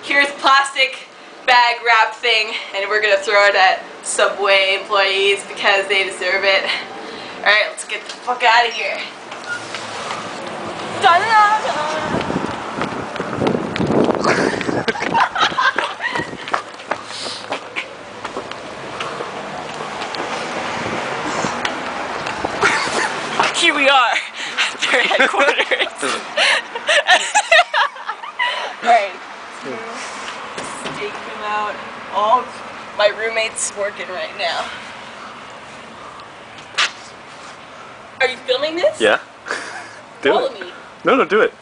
here's plastic bag wrap thing, and we're gonna throw it at Subway employees because they deserve it. Alright, let's get the fuck out of here. Here we are at their headquarters. Alright, let's take them out. Oh, my roommate's working right now. Are you filming this? Yeah. Do Follow it. me. No, do it.